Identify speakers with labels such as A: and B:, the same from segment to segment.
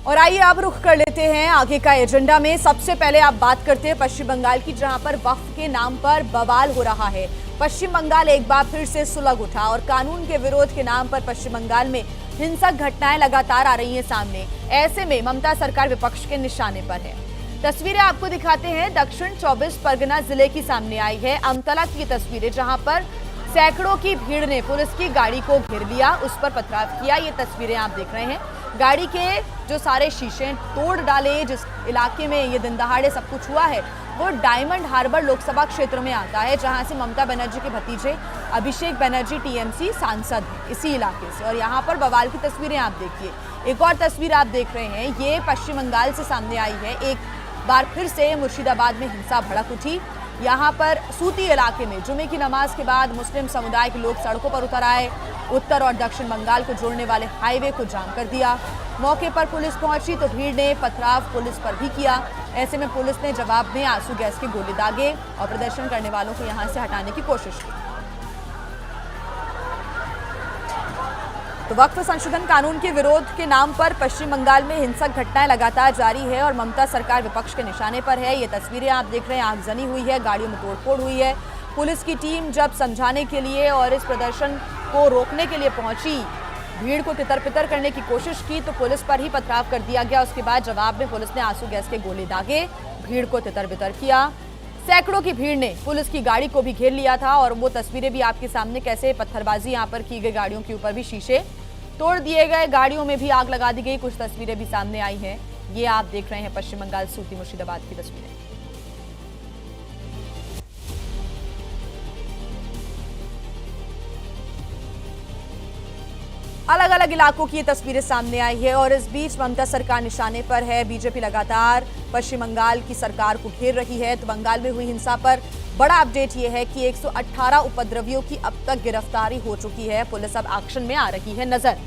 A: और आइए अब रुख कर लेते हैं आगे का एजेंडा में। सबसे पहले आप बात करते हैं पश्चिम बंगाल की, जहां पर वक्फ के नाम पर बवाल हो रहा है। पश्चिम बंगाल एक बार फिर से सुलग उठा और कानून के विरोध के नाम पर पश्चिम बंगाल में हिंसक घटनाएं लगातार आ रही हैं सामने। ऐसे में ममता सरकार विपक्ष के निशाने पर है। तस्वीरें आपको दिखाते हैं, दक्षिण 24 परगना जिले की सामने आई है अमतला की तस्वीरें, जहां पर सैकड़ों की भीड़ ने पुलिस की गाड़ी को घेर लिया, उस पर पथराव किया। ये तस्वीरें आप देख रहे हैं, गाड़ी के जो सारे शीशे तोड़ डाले। जिस इलाके में ये दिन दहाड़े सब कुछ हुआ है वो डायमंड हार्बर लोकसभा क्षेत्र में आता है, जहां से ममता बनर्जी के भतीजे अभिषेक बनर्जी टीएमसी सांसद हैं इसी इलाके से। और यहाँ पर बवाल की तस्वीरें आप देखिए। एक और तस्वीर आप देख रहे हैं, ये पश्चिम बंगाल से सामने आई है। एक बार फिर से मुर्शिदाबाद में हिंसा भड़क उठी। यहाँ पर सूती इलाके में जुमे की नमाज के बाद मुस्लिम समुदाय के लोग सड़कों पर उतर आए। उत्तर और दक्षिण बंगाल को जोड़ने वाले हाईवे को जाम कर दिया। मौके पर पुलिस पहुंची तो भीड़ ने पथराव पुलिस पर भी किया। ऐसे में पुलिस ने जवाब में आंसू गैस के गोले दागे और प्रदर्शन करने वालों को यहां से हटाने की कोशिश की। तो वक्फ संशोधन कानून के विरोध के नाम पर पश्चिम बंगाल में हिंसक घटनाएं लगातार जारी है और ममता सरकार विपक्ष के निशाने पर है। ये तस्वीरें आप देख रहे हैं, आगजनी हुई है, गाड़ियों में तोड़फोड़ हुई है। पुलिस की टीम जब समझाने के लिए और इस प्रदर्शन को रोकने के लिए पहुंची, भीड़ को तितर-बितर करने की कोशिश की तो पुलिस पर ही पथराव कर दिया गया। उसके बाद जवाब में पुलिस ने आंसू गैस के गोले दागे, भीड़ को तितर-बितर किया। सैकड़ों की भीड़ ने पुलिस की गाड़ी को भी घेर लिया था और वो तस्वीरें भी आपके सामने, कैसे पत्थरबाजी यहाँ पर की गई, गाड़ियों के ऊपर भी शीशे तोड़ दिए गए, गाड़ियों में भी आग लगा दी गई। कुछ तस्वीरें भी सामने आई हैं। ये आप देख रहे हैं पश्चिम बंगाल सूती मुर्शिदाबाद की तस्वीरें। अलग अलग इलाकों की ये तस्वीरें सामने आई है और इस बीच ममता सरकार निशाने पर है। बीजेपी लगातार पश्चिम बंगाल की सरकार को घेर रही है। तो बंगाल में हुई हिंसा पर बड़ा अपडेट ये है कि 118 उपद्रवियों की अब तक गिरफ्तारी हो चुकी है। पुलिस अब एक्शन में आ रही है नजर।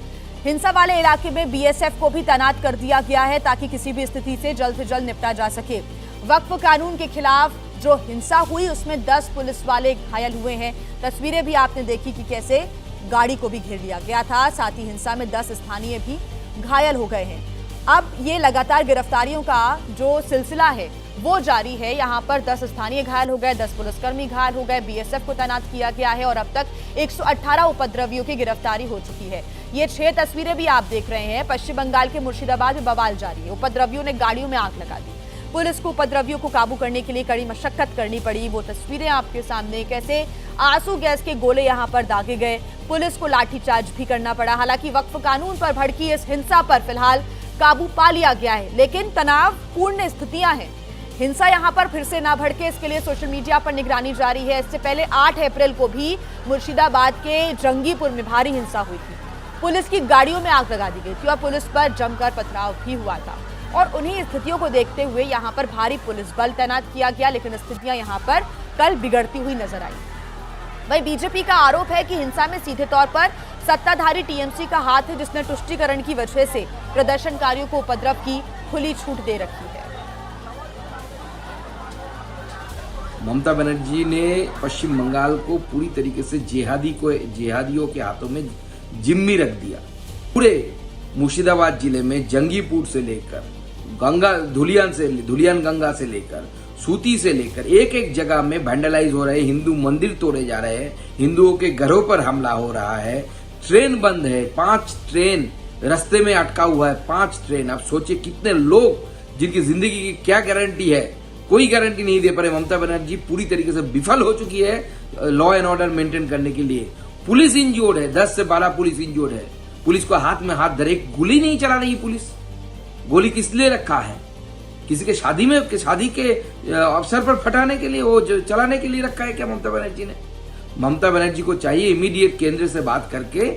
A: हिंसा वाले इलाके में बीएसएफ को भी तैनात कर दिया गया है ताकि किसी भी स्थिति से जल्द निपटा जा सके। वक्फ कानून के खिलाफ जो हिंसा हुई उसमें 10 पुलिस वाले घायल हुए हैं। तस्वीरें भी आपने देखी कि कैसे गाड़ी को भी घेर लिया गया था। साथ ही हिंसा में 10 स्थानीय भी घायल हो गए हैं। अब ये लगातार गिरफ्तारियों का जो सिलसिला है वो जारी है। यहाँ पर 10 स्थानीय घायल हो गए, 10 पुलिसकर्मी घायल हो गए, बीएसएफ को तैनात किया गया है और अब तक 118 उपद्रवियों की गिरफ्तारी हो चुकी है। ये 6 तस्वीरें भी आप देख रहे हैं। पश्चिम बंगाल के मुर्शिदाबाद में बवाल जारी है। उपद्रवियों ने गाड़ियों में आग लगा दी। पुलिस को उपद्रवियों को काबू करने के लिए कड़ी मशक्कत करनी पड़ी। वो तस्वीरें आपके सामने, कैसे आंसू गैस के गोले यहाँ पर दागे गए, पुलिस को लाठीचार्ज भी करना पड़ा। हालांकि वक्फ कानून पर भड़की इस हिंसा पर फिलहाल काबू पा लिया गया है, लेकिन तनावपूर्ण स्थितियां हैं। हिंसा यहां पर फिर से ना भड़के, इसके लिए सोशल मीडिया पर निगरानी जारी है। इससे पहले 8 अप्रैल को भी मुर्शिदाबाद के जंगीपुर में भारी हिंसा हुई थी। पुलिस की गाड़ियों में आग लगा दी गई थी और पुलिस पर जमकर पथराव भी हुआ था। और उन्हीं स्थितियों को देखते हुए यहाँ पर भारी पुलिस बल तैनात किया गया, लेकिन स्थितियां यहाँ पर कल बिगड़ती हुई नजर आई। वहीं बीजेपी का आरोप है कि हिंसा में सीधे तौर पर सत्ताधारी टीएमसी का हाथ है, जिसने तुष्टीकरण की वजह से प्रदर्शनकारियों को उपद्रव की खुली छूट दे रखी है।
B: ममता बनर्जी ने पश्चिम बंगाल को पूरी तरीके से जिहादियों के हाथों में जिम्मी रख दिया। पूरे मुर्शिदाबाद जिले में जंगीपुर से लेकर धुलियान गंगा से लेकर सूती से लेकर एक एक जगह में वैंडलाइज हो रहे, हिंदू मंदिर तोड़े जा रहे हैं, हिंदुओं के घरों पर हमला हो रहा है, ट्रेन बंद है, 5 ट्रेन रास्ते में अटका हुआ है, 5 ट्रेन। अब सोचिए कितने लोग जिनकी जिंदगी की क्या गारंटी है, कोई गारंटी नहीं दे पा रहे। ममता बनर्जी पूरी तरीके से विफल हो चुकी है लॉ एंड ऑर्डर मेंटेन करने के लिए। पुलिस इंजोर्ड है, 10 से 12 पुलिस इंजोर्ड है। पुलिस को हाथ में हाथ धरे, गोली नहीं चला रही पुलिस। गोली किस लिए रखा है? किसी के शादी के अवसर पर फटाने के लिए, वो चलाने के लिए रखा है क्या ममता बनर्जी ने? ममता बनर्जी को चाहिए इमीडिएट केंद्र से बात करके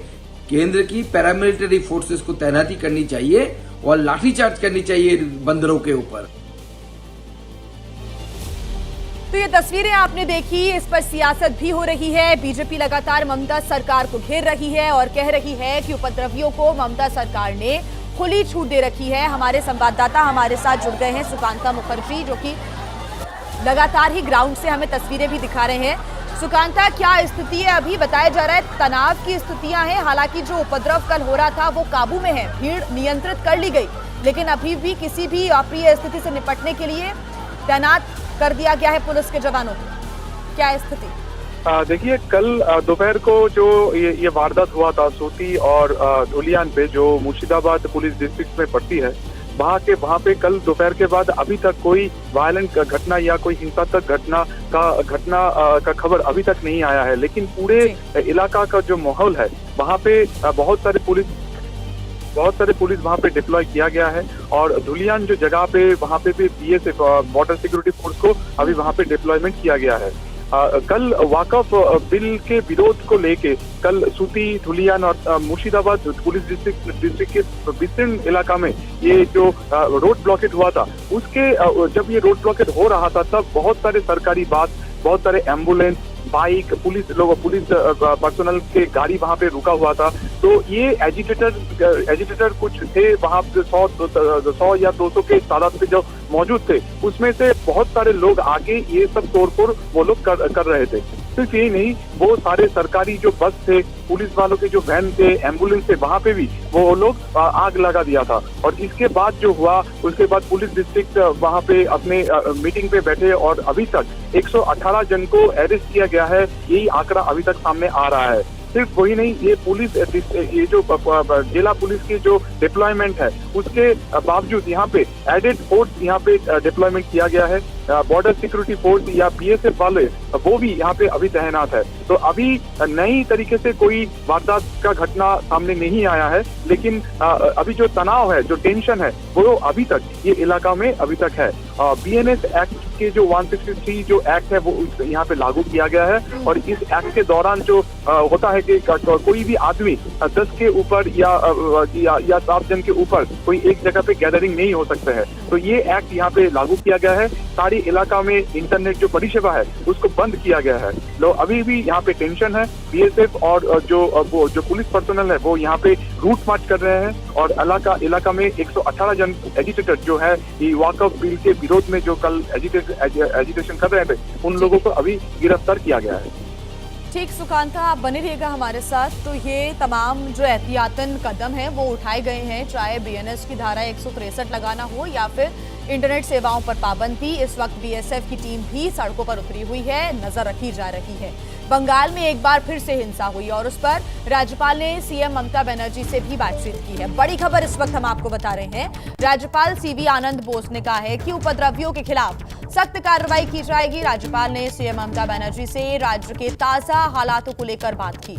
B: केंद्र की पैरामिलिट्री फोर्सेस को तैनाती करनी चाहिए और लाठीचार्ज करनी चाहिए बंदरों के ऊपर।
A: तो ये तस्वीरें आपने देखी, इस पर सियासत भी हो रही है। बीजेपी लगातार ममता सरकार को घेर रही है और कह रही है कि उपद्रवियों को ममता सरकार ने खुली छूट दे रखी है। हमारे संवाददाता हमारे साथ जुड़ गए हैं, सुकांता मुखर्जी, जो कि लगातार ही ग्राउंड से हमें तस्वीरें भी दिखा रहे हैं। सुकांता, क्या स्थिति है? अभी बताया जा रहा है तनाव की स्थितियां हैं, हालांकि जो उपद्रव कल हो रहा था वो काबू में है, भीड़ नियंत्रित कर ली गई, लेकिन अभी भी किसी भी अप्रिय स्थिति से निपटने के लिए तैनात कर दिया गया है पुलिस के जवानों को। क्या है स्थिति?
C: देखिए, कल दोपहर को जो ये वारदात हुआ था सूती और धुलियान पे, जो मुर्शिदाबाद पुलिस डिस्ट्रिक्ट में पड़ती है, वहाँ पे कल दोपहर के बाद अभी तक कोई वायलेंट घटना या कोई हिंसात्मक घटना का खबर अभी तक नहीं आया है। लेकिन पूरे इलाका का जो माहौल है, वहाँ पे बहुत सारे पुलिस वहाँ पे डिप्लॉय किया गया है और धुलियान जो जगह पे, वहाँ पे भी BSF बॉर्डर सिक्योरिटी फोर्स को अभी वहाँ पे डिप्लॉयमेंट किया गया है। कल वाकफ बिल के विरोध को लेके कल सूती, धुलियान और मुर्शिदाबाद पुलिस डिस्ट्रिक्ट के विस्तीर्ण इलाका में ये जो रोड ब्लॉकेट हुआ था, उसके जब ये रोड ब्लॉकेट हो रहा था तब बहुत सारे सरकारी बस, बहुत सारे एम्बुलेंस, बाइक, पुलिस पर्सनल के गाड़ी वहाँ पे रुका हुआ था। तो ये एजिटेटर कुछ थे वहाँ पे, 100 या 200 के तादाद पे जो मौजूद थे, उसमें से बहुत सारे लोग आगे ये सब तोड़फोड़ वो लोग कर रहे थे। सिर्फ यही नहीं, वो सारे सरकारी जो बस थे, पुलिस वालों के जो वैन थे, एम्बुलेंस थे, वहाँ पे भी वो लोग आग लगा दिया था। और इसके बाद जो हुआ, उसके बाद पुलिस डिस्ट्रिक्ट वहाँ पे अपने मीटिंग पे बैठे और अभी तक 118 जन को अरेस्ट किया गया है। यही आंकड़ा अभी तक सामने आ रहा है। सिर्फ वही नहीं, ये जो जिला पुलिस की जो डिप्लॉयमेंट है, उसके बावजूद यहाँ पे एडेड फोर्स यहाँ पे डिप्लॉयमेंट किया गया है। बॉर्डर सिक्योरिटी फोर्स या BSF वाले वो भी यहाँ पे अभी तैनात है। तो अभी नई तरीके से कोई वारदात का घटना सामने नहीं आया है, लेकिन अभी जो तनाव है, जो टेंशन है, वो अभी तक ये इलाका में अभी तक है। BNS एक्ट के जो 163 जो एक्ट है वो यहाँ पे लागू किया गया है और इस एक्ट के दौरान जो होता है कि कोई भी आदमी 10 के ऊपर या 7 जन के ऊपर कोई एक जगह पे गैदरिंग नहीं हो सकते हैं। तो ये एक्ट यहाँ पे लागू किया गया है। सारी इलाका में इंटरनेट जो परिषेवा है उसको बंद किया गया है। लोग अभी भी यहाँ पे टेंशन है। BSF और जो पुलिस पर्सनल है वो यहाँ पे रूट मार्च कर रहे हैं और इलाका में 118 जन एजिटेटर जो है ये वाकफ बिल के विरोध में जो कल एजिटेशन कर रहे थे, उन लोगों को अभी गिरफ्तार किया गया है।
A: ठीक, सुकांता, आप बने रहिएगा हमारे साथ। तो ये तमाम जो एहतियातन कदम हैं वो उठाए गए हैं, चाहे BNS की धारा 163 लगाना हो या फिर इंटरनेट सेवाओं पर पाबंदी। इस वक्त BSF की टीम भी सड़कों पर उतरी हुई है, नजर रखी जा रही है। बंगाल में एक बार फिर से हिंसा हुई और उस पर राज्यपाल ने CM ममता बनर्जी से भी बातचीत की है। बड़ी खबर इस वक्त हम आपको बता रहे हैं। राज्यपाल CV आनंद बोस ने कहा है कि उपद्रवियों के खिलाफ सख्त कार्रवाई की जाएगी। राज्यपाल ने CM ममता बनर्जी से राज्य के ताजा हालातों को लेकर बात की।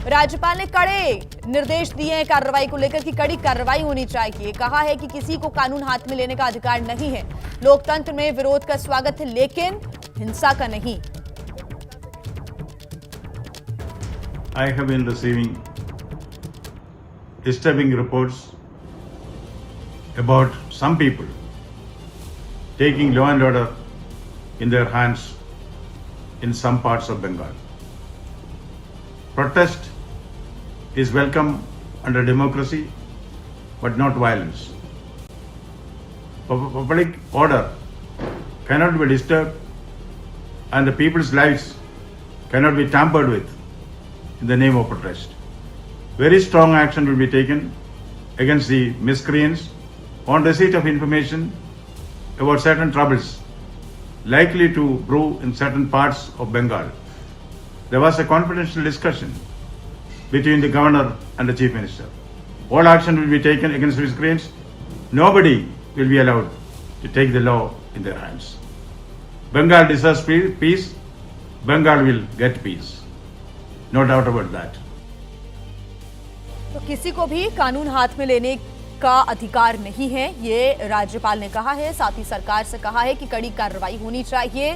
A: राज्यपाल ने कड़े निर्देश दिए हैं कार्रवाई को लेकर कि कड़ी कार्रवाई होनी चाहिए। कहा है कि किसी को कानून हाथ में लेने का अधिकार नहीं है। लोकतंत्र में विरोध का स्वागत है, लेकिन हिंसा का नहीं।
D: I have been receiving disturbing reports about some people taking law and order in their hands in some parts of Bengal. Protest is welcome under democracy, but not violence. Public order cannot be disturbed and the people's lives cannot be tampered with in the name of protest. Very strong action will be taken against the miscreants on receipt of information about certain troubles likely to brew in certain parts of Bengal. There was a confidential discussion between the governor and the chief minister. All action will be taken against miscreants. Nobody will be allowed to take the law in their hands. Bengal deserves peace. Bengal will get peace. No doubt about that.
A: तो किसी को भी कानून हाथ में लेने का अधिकार नहीं है, ये राज्यपाल ने कहा है। साथ ही सरकार से कहा है कि कड़ी कार्रवाई होनी चाहिए।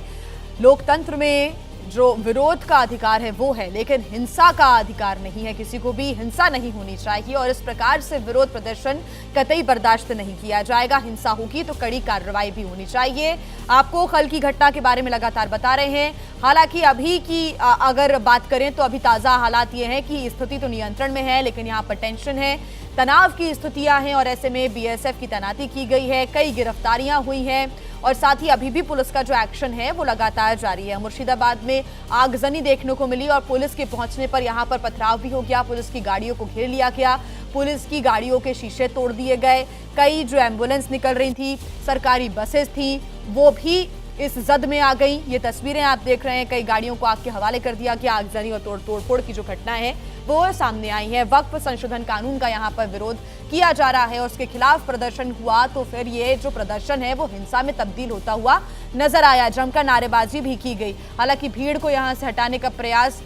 A: लोकतंत्र में जो विरोध का अधिकार है वो है, लेकिन हिंसा का अधिकार नहीं है। किसी को भी हिंसा नहीं होनी चाहिए और इस प्रकार से विरोध प्रदर्शन कतई बर्दाश्त नहीं किया जाएगा। हिंसा होगी तो कड़ी कार्रवाई भी होनी चाहिए। आपको कल की घटना के बारे में लगातार बता रहे हैं। हालांकि अभी की अगर बात करें तो अभी ताजा हालात ये हैं कि स्थिति तो नियंत्रण में है, लेकिन यहाँ पर टेंशन है, तनाव की स्थितियां हैं और ऐसे में BSF की तैनाती की गई है। कई गिरफ्तारियां हुई हैं और साथ ही अभी भी पुलिस का जो एक्शन है वो लगातार जारी है। मुर्शिदाबाद में आगजनी देखने को मिली और पुलिस के पहुंचने पर यहां पर पथराव भी हो गया। पुलिस की गाड़ियों को घेर लिया गया। पुलिस की गाड़ियों के शीशे तोड़ दिए गए, कई जो एम्बुलेंस निकल रही थी, सरकारी बसेस थी, वो भी इस जद में आ गई। ये तस्वीरें आप देख रहे हैं, कई गाड़ियों को आग के हवाले कर दिया गया। आगजनी और तोड़फोड़ की जो घटना है वो सामने आई है। वक्फ संशोधन कानून का यहाँ पर विरोध किया जा रहा है और उसके खिलाफ प्रदर्शन हुआ, तो फिर ये जो प्रदर्शन है वो हिंसा में तब्दील होता हुआ नजर आया। जमकर नारेबाजी भी की गई। हालांकि भीड़ को यहाँ से हटाने का प्रयास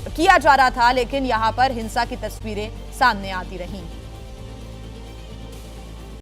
A: किया जा रहा था, लेकिन यहाँ पर हिंसा की तस्वीरें सामने आती रहीं।